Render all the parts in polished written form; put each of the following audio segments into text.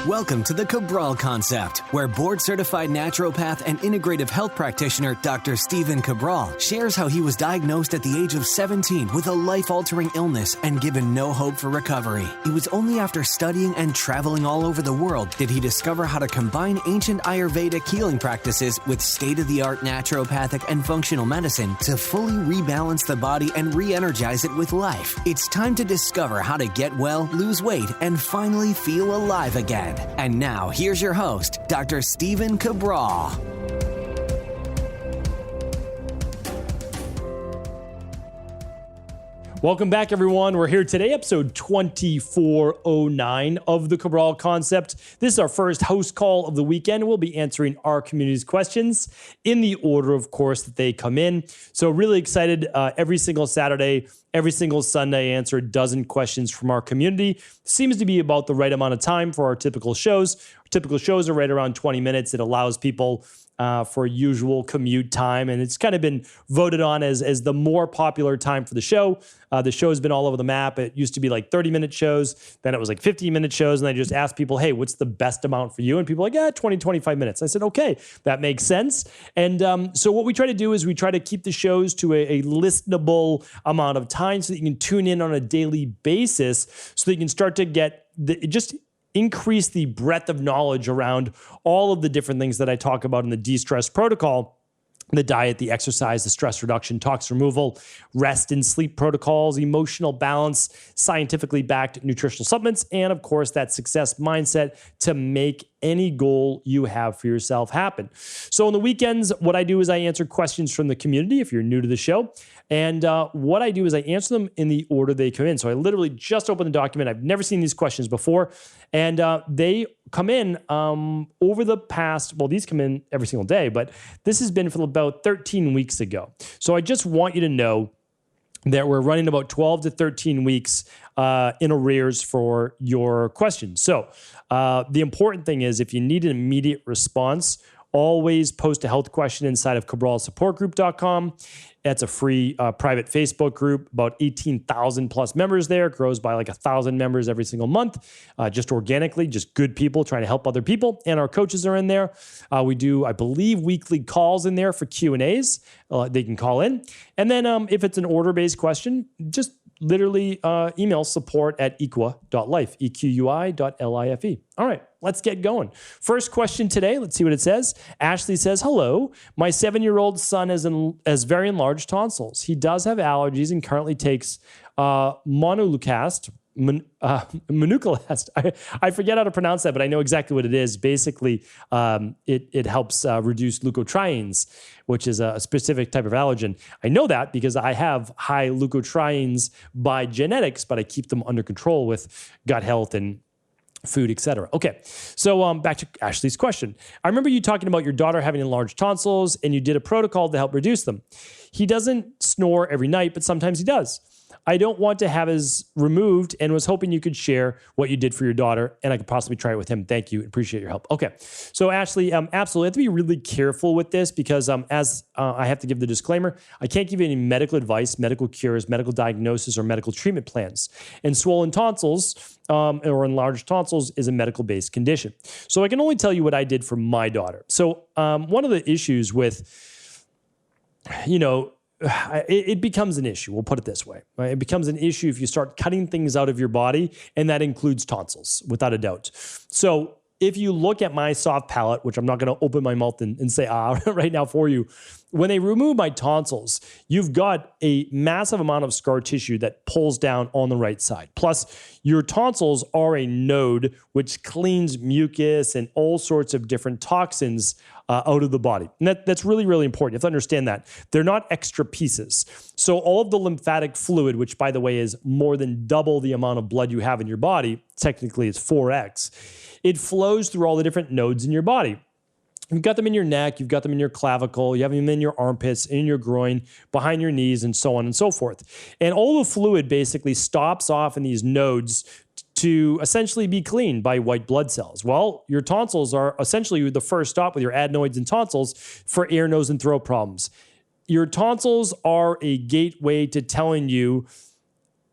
Welcome to the Cabral Concept, where board-certified naturopath and integrative health practitioner Dr. Stephen Cabral shares how he was diagnosed at the age of 17 with a life-altering illness and given no hope for recovery. It was only after studying and traveling all over the world did he discover how to combine ancient Ayurvedic healing practices with state-of-the-art naturopathic and functional medicine to fully rebalance the body and re-energize it with life. It's time to discover how to get well, lose weight, and finally feel alive again. And now, here's your host, Dr. Stephen Cabral. Welcome back, everyone. We're here today, episode 2409 of the Cabral Concept. This is our first house call of the weekend. We'll be answering our community's questions in the order, of course, that they come in. So really excited. Every single Saturday, every single Sunday, I answer a dozen questions from our community. Seems to be about the right amount of time for our typical shows. Our typical shows are right around 20 minutes. It allows people for usual commute time. And it's kind of been voted on as the more popular time for the show. The show's been all over the map. It used to be like 30-minute shows. Then it was like 15-minute shows. And I just asked people, hey, what's the best amount for you? And people are like, 20, 25 minutes. I said, okay, that makes sense. And so what we try to do is we try to keep the shows to a listenable amount of time so that you can tune in on a daily basis so that you can start to get just increase the breadth of knowledge around all of the different things that I talk about in the de-stress protocol: the diet, the exercise, the stress reduction, tox removal, rest and sleep protocols, emotional balance, scientifically backed nutritional supplements, and of course, that success mindset to make any goal you have for yourself happen. So on the weekends, what I do is I answer questions from the community if you're new to the show. And what I do is I answer them in the order they come in. So I literally just opened the document. I've never seen these questions before. And they come in over the past, well, these come in every single day, but this has been from about 13 weeks ago. So I just want you to know that we're running about 12 to 13 weeks in arrears for your questions. So the important thing is if you need an immediate response, always post a health question inside of cabralsupportgroup.com. That's a free private Facebook group, about 18,000 plus members there. It grows by like 1,000 members every single month, just organically, just good people trying to help other people. And our coaches are in there. We do, I believe, weekly calls in there for Q&As. They can call in. And then if it's an order-based question, just literally email support@equa.life, EQUI.life. All right, let's get going. First question today, let's see what it says. Ashley says, hello, my 7-year-old son has very enlarged tonsils. He does have allergies and currently takes monolucast, monolucast. I forget how to pronounce that, but I know exactly what it is. Basically, it helps reduce leukotrienes, which is a specific type of allergen. I know that because I have high leukotrienes by genetics, but I keep them under control with gut health and food, etc. Okay, so back to Ashley's question. I remember you talking about your daughter having enlarged tonsils, and you did a protocol to help reduce them. He doesn't snore every night, but sometimes he does. I don't want to have his removed and was hoping you could share what you did for your daughter and I could possibly try it with him. Thank you. Appreciate your help. Okay. So Ashley, absolutely. I have to be really careful with this because as I have to give the disclaimer, I can't give you any medical advice, medical cures, medical diagnosis, or medical treatment plans. And swollen tonsils or enlarged tonsils is a medical-based condition. So I can only tell you what I did for my daughter. So one of the issues with, it becomes an issue. We'll put it this way. Right? It becomes an issue if you start cutting things out of your body, and that includes tonsils, without a doubt. So if you look at my soft palate, which I'm not going to open my mouth and say right now for you, when they remove my tonsils, you've got a massive amount of scar tissue that pulls down on the right side. Plus, your tonsils are a node which cleans mucus and all sorts of different toxins out of the body. And that's really, really important. You have to understand that. They're not extra pieces. So all of the lymphatic fluid, which by the way is more than double the amount of blood you have in your body, technically it's 4x, it flows through all the different nodes in your body. You've got them in your neck, you've got them in your clavicle, you have them in your armpits, in your groin, behind your knees, and so on and so forth. And all the fluid basically stops off in these nodes to essentially be cleaned by white blood cells. Well, your tonsils are essentially the first stop with your adenoids and tonsils for ear, nose, and throat problems. Your tonsils are a gateway to telling you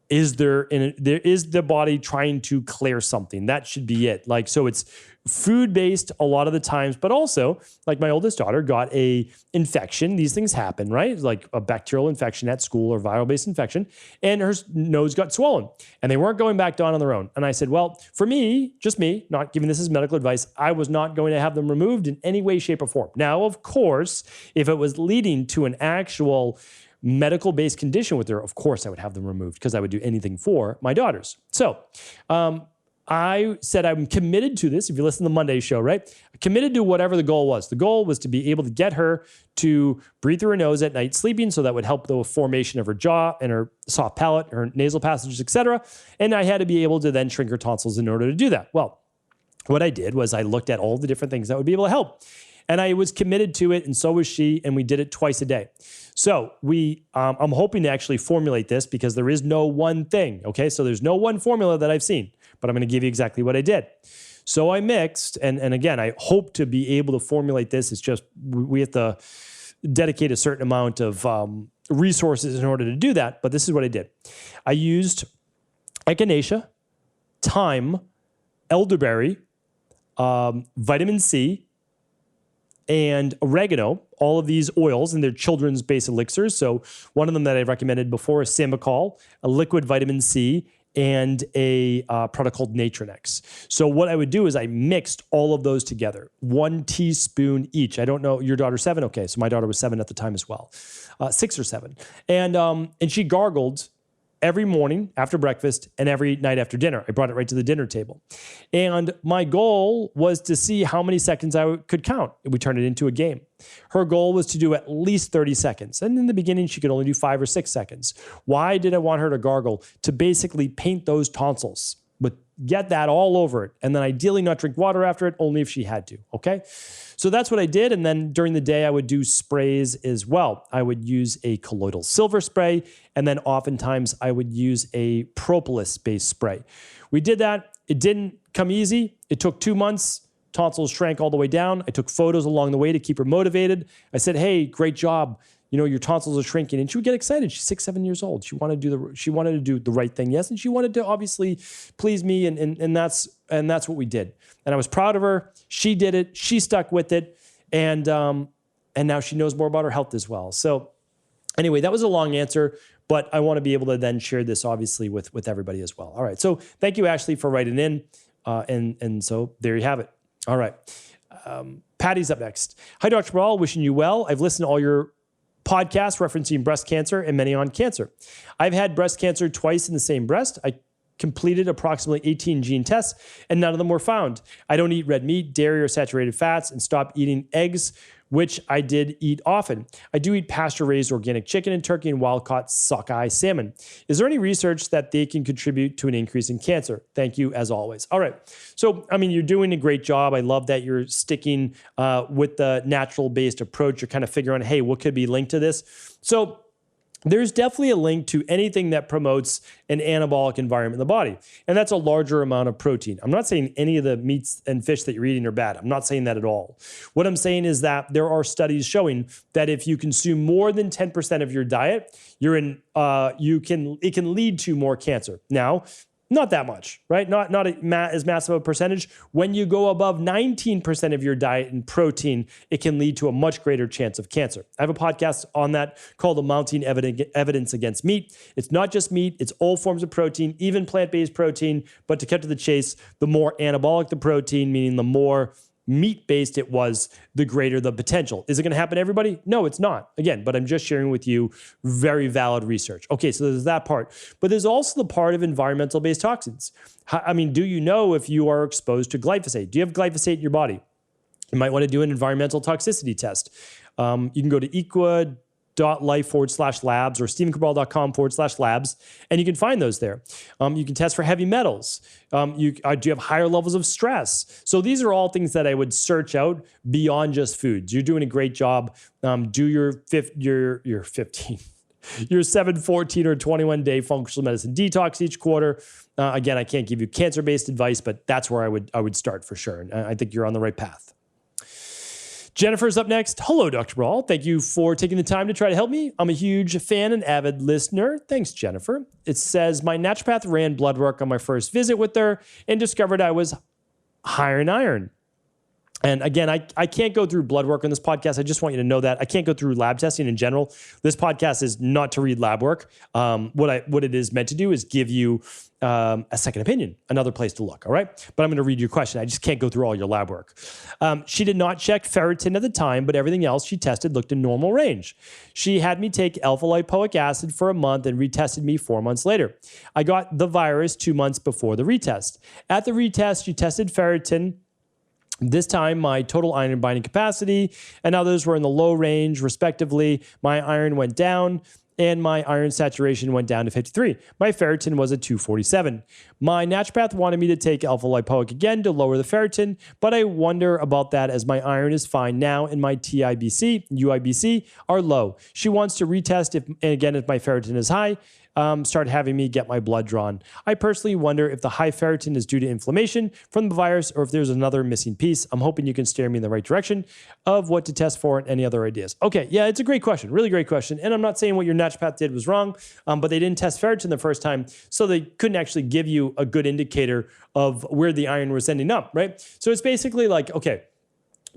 there is the body trying to clear something? That should be it. Like, so it's food-based a lot of the times, but also like my oldest daughter got a infection. These things happen, right? Like a bacterial infection at school or viral-based infection, and her nose got swollen and they weren't going back down on their own. And I said, well, for me, just me, not giving this as medical advice, I was not going to have them removed in any way, shape, or form. Now, of course, if it was leading to an actual medical-based condition with her, of course I would have them removed because I would do anything for my daughters. So, I said I'm committed to this. If you listen to the Monday show, right? Committed to whatever the goal was. The goal was to be able to get her to breathe through her nose at night sleeping, so that would help the formation of her jaw and her soft palate, her nasal passages, etc. And I had to be able to then shrink her tonsils in order to do that. Well, what I did was I looked at all the different things that would be able to help. And I was committed to it, and so was she, and we did it twice a day. So I'm hoping to actually formulate this because there is no one thing, okay? So there's no one formula that I've seen, but I'm going to give you exactly what I did. So I mixed, and again, I hope to be able to formulate this. It's just we have to dedicate a certain amount of resources in order to do that, but this is what I did. I used echinacea, thyme, elderberry, vitamin C, and oregano, all of these oils, and they're children's base elixirs. So one of them that I recommended before is Sambucol, a liquid vitamin C, and a product called Natronex. So what I would do is I mixed all of those together, 1 teaspoon each. I don't know, your daughter's 7? Okay, so my daughter was 7 at the time as well, 6 or 7. And she gargled every morning after breakfast and every night after dinner. I brought it right to the dinner table. And my goal was to see how many seconds I could count. We turned it into a game. Her goal was to do at least 30 seconds. And in the beginning, she could only do 5 or 6 seconds. Why did I want her to gargle? To basically paint those tonsils, but get that all over it. And then ideally not drink water after it, only if she had to, okay? So that's what I did. And then during the day, I would do sprays as well. I would use a colloidal silver spray. And then oftentimes I would use a propolis-based spray. We did that. It didn't come easy. It took 2 months. Tonsils shrank all the way down. I took photos along the way to keep her motivated. I said, hey, great job. You know, your tonsils are shrinking. And she would get excited. She's 6, 7 years old. She wanted to do the right thing. Yes. And she wanted to obviously please me. And that's what we did. And I was proud of her. She did it. She stuck with it. And now she knows more about her health as well. So anyway, that was a long answer, but I want to be able to then share this obviously with everybody as well. All right. So thank you, Ashley, for writing in. And so there you have it. All right. Patty's up next. Hi, Dr. Cabral. Wishing you well. I've listened to all your podcasts referencing breast cancer and many on cancer. I've had breast cancer twice in the same breast. I completed approximately 18 gene tests, and none of them were found. I don't eat red meat, dairy, or saturated fats, and stopped eating eggs, which I did eat often. I do eat pasture-raised organic chicken and turkey and wild-caught sockeye salmon. Is there any research that they can contribute to an increase in cancer? Thank you, as always. All right. So, I mean, you're doing a great job. I love that you're sticking with the natural-based approach. You're kind of figuring out, hey, what could be linked to this? So, there's definitely a link to anything that promotes an anabolic environment in the body. And that's a larger amount of protein. I'm not saying any of the meats and fish that you're eating are bad. I'm not saying that at all. What I'm saying is that there are studies showing that if you consume more than 10% of your diet, it can lead to more cancer. Now, not that much, right? Not as massive a percentage. When you go above 19% of your diet in protein, it can lead to a much greater chance of cancer. I have a podcast on that called The Mounting Evidence Against Meat. It's not just meat, it's all forms of protein, even plant-based protein. But to cut to the chase, the more anabolic the protein, meaning the more meat-based it was, the greater the potential. Is it going to happen to everybody? No, it's not. Again, but I'm just sharing with you very valid research. Okay, so there's that part. But there's also the part of environmental-based toxins. I mean, do you know if you are exposed to glyphosate? Do you have glyphosate in your body? You might want to do an environmental toxicity test. You can go to equa.life/labs or stephencabral.com/labs, and you can find those there. You can test for heavy metals. Do you have higher levels of stress? So these are all things that I would search out beyond just foods. You're doing a great job. Do your 7, 14, or 21-day functional medicine detox each quarter. Again, I can't give you cancer-based advice, but that's where I would start for sure. And I think you're on the right path. Jennifer's up next. Hello, Dr. Brawl. Thank you for taking the time to try to help me. I'm a huge fan and avid listener. Thanks, Jennifer. It says, my naturopath ran blood work on my first visit with her and discovered I was higher in iron. And again, I can't go through blood work on this podcast. I just want you to know that. I can't go through lab testing in general. This podcast is not to read lab work. What it is meant to do is give you a second opinion, another place to look, all right? But I'm going to read your question. I just can't go through all your lab work. She did not check ferritin at the time, but everything else she tested looked in normal range. She had me take alpha-lipoic acid for a month and retested me 4 months later. I got the virus 2 months before the retest. At the retest, she tested ferritin. This time, my total iron binding capacity and others were in the low range, respectively. My iron went down, and my iron saturation went down to 53. My ferritin was at 247. My naturopath wanted me to take alpha-lipoic again to lower the ferritin, but I wonder about that as my iron is fine now and my TIBC, UIBC are low. She wants to retest if my ferritin is high. Start having me get my blood drawn. I personally wonder if the high ferritin is due to inflammation from the virus or if there's another missing piece. I'm hoping you can steer me in the right direction of what to test for and any other ideas. Okay, yeah, it's a great question, really great question. And I'm not saying what your naturopath did was wrong, but they didn't test ferritin the first time, so they couldn't actually give you a good indicator of where the iron was ending up, right? So it's basically like, okay,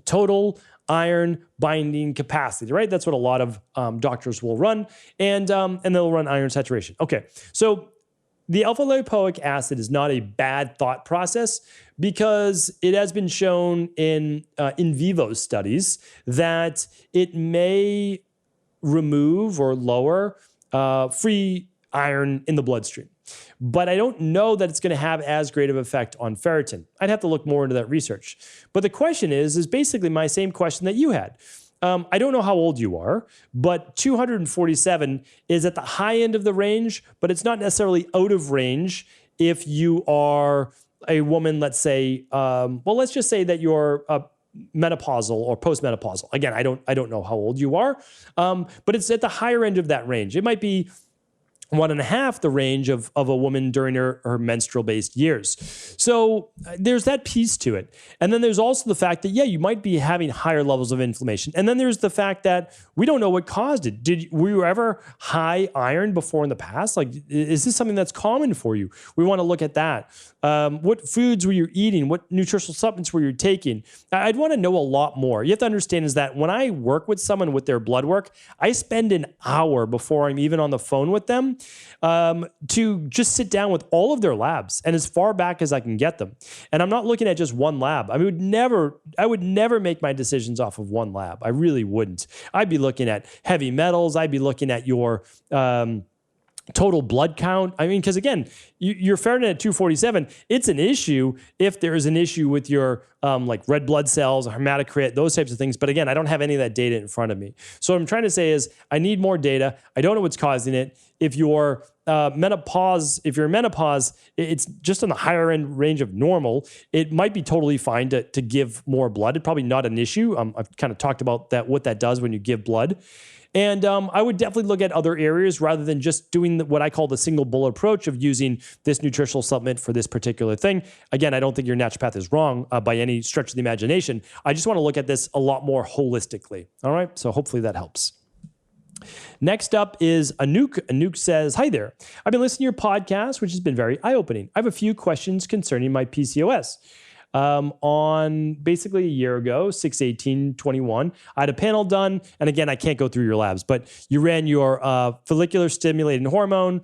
total iron binding capacity, right? That's what a lot of doctors will run, and they'll run iron saturation. Okay, so the alpha-lipoic acid is not a bad thought process because it has been shown in vivo studies that it may remove or lower free iron in the bloodstream. But I don't know that it's going to have as great of an effect on ferritin. I'd have to look more into that research. But the question is basically my same question that you had. I don't know how old you are, but 247 is at the high end of the range, but it's not necessarily out of range if you are a woman, let's say, let's just say that you're menopausal or postmenopausal. Again, I don't know how old you are, but it's at the higher end of that range. It might be 1.5 the range of a woman during her menstrual-based years. So there's that piece to it. And then there's also the fact that, yeah, you might be having higher levels of inflammation. And then there's the fact that we don't know what caused it. Were you ever high iron before in the past? Like, is this something that's common for you? We want to look at that. What foods were you eating? What nutritional supplements were you taking? I'd want to know a lot more. You have to understand is that when I work with someone with their blood work, I spend an hour before I'm even on the phone with them to just sit down with all of their labs and as far back as I can get them. And I'm not looking at just one lab. I would never make my decisions off of one lab. I really wouldn't. I'd be looking at heavy metals. I'd be looking at your total blood count. I mean, because again, you're ferritin at 247. It's an issue if there is an issue with your like red blood cells, hematocrit, those types of things. But again, I don't have any of that data in front of me. So what I'm trying to say is I need more data. I don't know what's causing it. If you're in menopause, it's just on the higher end range of normal. It might be totally fine to give more blood. It's probably not an issue. I've kind of talked about that, what that does when you give blood. And I would definitely look at other areas rather than just doing what I call the single bullet approach of using this nutritional supplement for this particular thing. Again, I don't think your naturopath is wrong by any stretch of the imagination. I just want to look at this a lot more holistically. All right, so hopefully that helps. Next up is Anouk. Anouk says, hi there. I've been listening to your podcast, which has been very eye-opening. I have a few questions concerning my PCOS. On basically a year ago, 6/18/21, I had a panel done. And again, I can't go through your labs, but you ran your follicular stimulating hormone.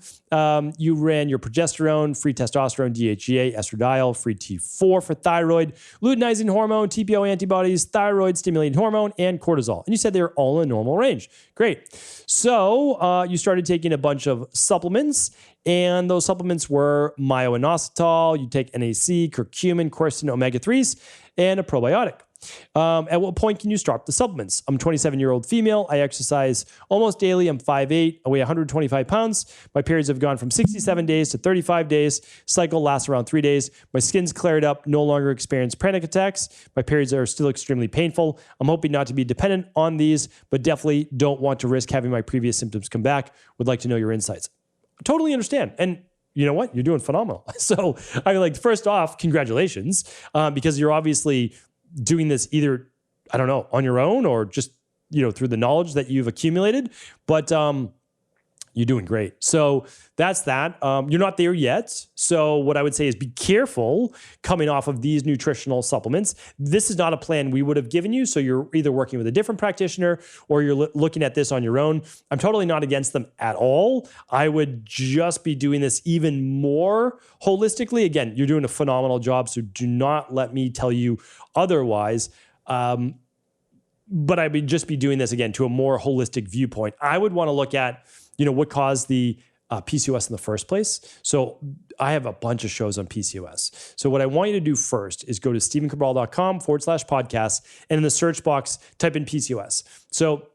You ran your progesterone, free testosterone, DHEA, estradiol, free T4 for thyroid, luteinizing hormone, TPO antibodies, thyroid stimulating hormone, and cortisol. And you said they were all in normal range. Great. So you started taking a bunch of supplements. And those supplements were myo-inositol, you take NAC, curcumin, quercetin, omega-3s, and a probiotic. At what point can you stop the supplements? I'm a 27-year-old female. I exercise almost daily. I'm 5'8". I weigh 125 pounds. My periods have gone from 67 days to 35 days. Cycle lasts around 3 days. My skin's cleared up. No longer experience panic attacks. My periods are still extremely painful. I'm hoping not to be dependent on these, but definitely don't want to risk having my previous symptoms come back. Would like to know your insights. Totally understand. And you know what? You're doing phenomenal. So I first off, congratulations, because you're obviously doing this either I don't know, on your own or just, through the knowledge that you've accumulated. But you're doing great. So that's that. You're not there yet. So what I would say is be careful coming off of these nutritional supplements. This is not a plan we would have given you. So you're either working with a different practitioner or you're looking at this on your own. I'm totally not against them at all. I would just be doing this even more holistically. Again, you're doing a phenomenal job. So do not let me tell you otherwise. But I would just be doing this again to a more holistic viewpoint. I would want to look at what caused the PCOS in the first place. So I have a bunch of shows on PCOS. So what I want you to do first is go to stephencabral.com/podcast, and in the search box, type in PCOS. So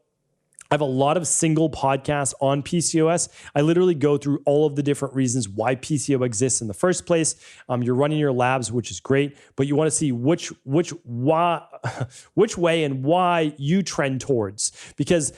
I have a lot of single podcasts on PCOS. I literally go through all of the different reasons why PCO exists in the first place. You're running your labs, which is great, but you want to see which way and why you trend towards. Because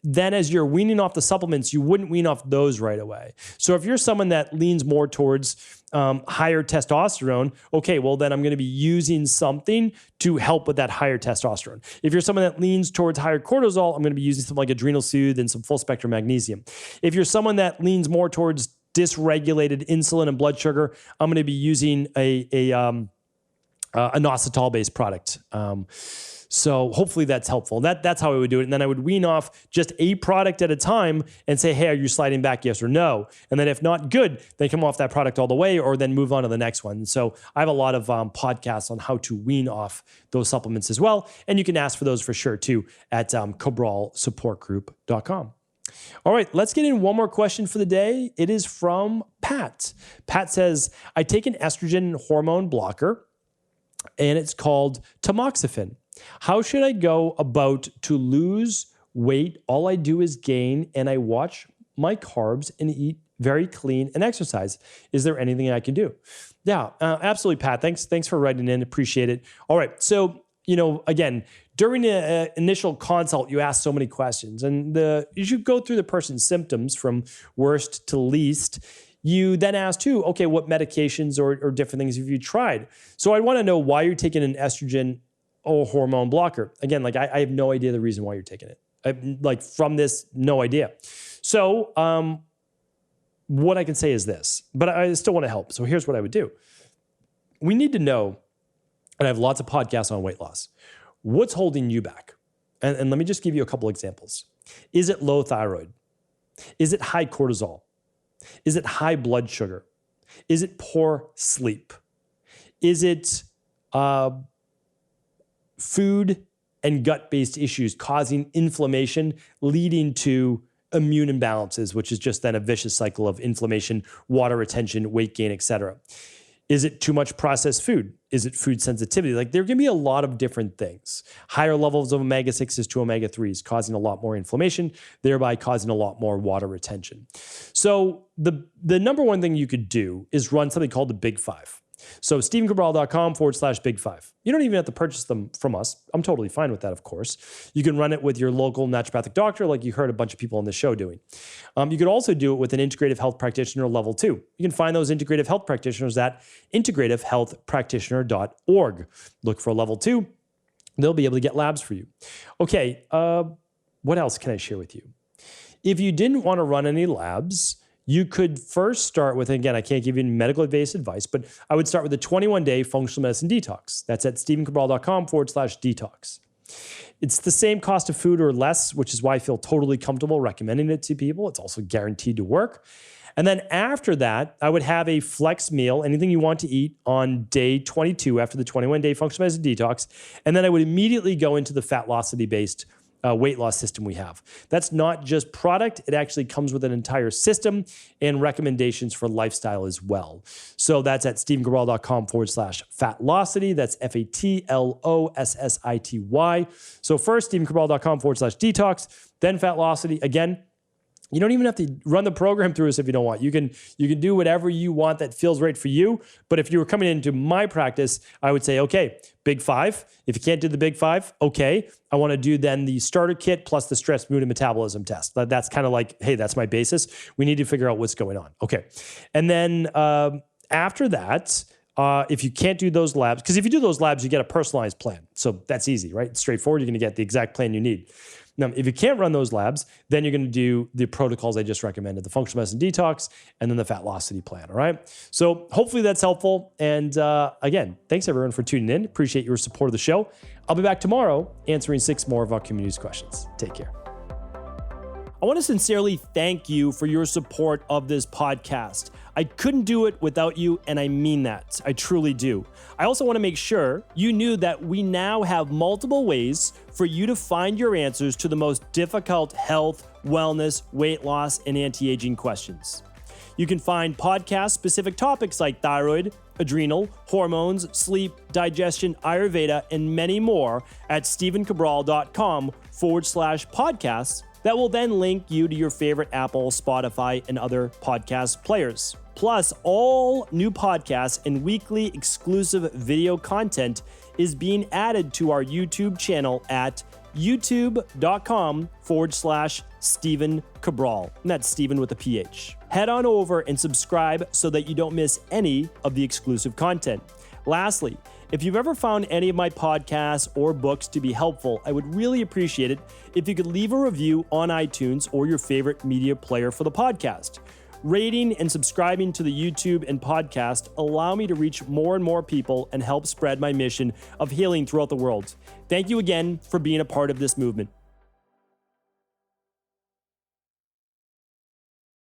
then as you're weaning off the supplements, you wouldn't wean off those right away. So if you're someone that leans more towards higher testosterone, okay, well then I'm going to be using something to help with that higher testosterone. If you're someone that leans towards higher cortisol, I'm going to be using something like Adrenal Soothe and some full spectrum magnesium. If you're someone that leans more towards dysregulated insulin and blood sugar, I'm going to be using a inositol-based product. So hopefully that's helpful. That's how I would do it. And then I would wean off just a product at a time and say, hey, are you sliding back, yes or no? And then if not, good, then come off that product all the way or then move on to the next one. So I have a lot of podcasts on how to wean off those supplements as well. And you can ask for those for sure too at cabralsupportgroup.com. All right, let's get in one more question for the day. It is from Pat. Pat says, I take an estrogen hormone blocker and it's called tamoxifen. How should I go about to lose weight? All I do is gain, and I watch my carbs and eat very clean and exercise. Is there anything I can do? Yeah, absolutely, Pat. Thanks for writing in. Appreciate it. All right. So, again, during the initial consult, you ask so many questions, and you should go through the person's symptoms from worst to least. You then ask too, okay, what medications or different things have you tried? So I want to know why you're taking an estrogen or hormone blocker. Again, I have no idea the reason why you're taking it. From this, no idea. So what I can say is this, but I still want to help. So here's what I would do. We need to know, and I have lots of podcasts on weight loss, what's holding you back? And let me just give you a couple examples. Is it low thyroid? Is it high cortisol? Is it high blood sugar? Is it poor sleep? Is it food and gut-based issues causing inflammation, leading to immune imbalances, which is just then a vicious cycle of inflammation, water retention, weight gain, etc.? Is it too much processed food? Is it food sensitivity? There can be a lot of different things. Higher levels of omega-6s to omega-3s causing a lot more inflammation, thereby causing a lot more water retention. So the number one thing you could do is run something called the Big Five. So stephencabral.com/Big Five. You don't even have to purchase them from us. I'm totally fine with that, of course. You can run it with your local naturopathic doctor, like you heard a bunch of people on the show doing. You could also do it with an integrative health practitioner level 2. You can find those integrative health practitioners at integrativehealthpractitioner.org. Look for a level 2. They'll be able to get labs for you. Okay, what else can I share with you? If you didn't want to run any labs, you could first start with, and again, I can't give you medical advice, but I would start with a 21-day functional medicine detox. That's at stephencabral.com/detox. It's the same cost of food or less, which is why I feel totally comfortable recommending it to people. It's also guaranteed to work. And then after that, I would have a flex meal, anything you want to eat on day 22 after the 21-day functional medicine detox. And then I would immediately go into the fat-losity-based weight loss system we have. That's not just product. It actually comes with an entire system and recommendations for lifestyle as well. So that's at stephencabral.com/fatlocity. That's FATLOSSITY. So first, stephencabral.com/detox, then Fatlocity. Again, you don't even have to run the program through us if you don't want. You can do whatever you want that feels right for you. But if you were coming into my practice, I would say, okay, Big Five. If you can't do the Big Five, okay, I want to do then the starter kit plus the stress, mood, and metabolism test. That's kind of like, hey, that's my basis. We need to figure out what's going on. Okay. And then after that, If you can't do those labs, because if you do those labs, you get a personalized plan. So that's easy, right? It's straightforward. You're going to get the exact plan you need. Now, if you can't run those labs, then you're going to do the protocols I just recommended, the functional medicine detox, and then the fat velocity plan, all right? So hopefully that's helpful. And again, thanks everyone for tuning in. Appreciate your support of the show. I'll be back tomorrow answering 6 more of our community's questions. Take care. I want to sincerely thank you for your support of this podcast. I couldn't do it without you, and I mean that. I truly do. I also want to make sure you knew that we now have multiple ways for you to find your answers to the most difficult health, wellness, weight loss, and anti-aging questions. You can find podcast-specific topics like thyroid, adrenal, hormones, sleep, digestion, Ayurveda, and many more at stevencabral.com/podcasts that will then link you to your favorite Apple, Spotify, and other podcast players. Plus, all new podcasts and weekly exclusive video content is being added to our YouTube channel at youtube.com/Stephen Cabral. And that's Stephen with a PH. Head on over and subscribe so that you don't miss any of the exclusive content. Lastly, if you've ever found any of my podcasts or books to be helpful, I would really appreciate it if you could leave a review on iTunes or your favorite media player for the podcast. Rating and subscribing to the YouTube and podcast allow me to reach more and more people and help spread my mission of healing throughout the world. Thank you again for being a part of this movement.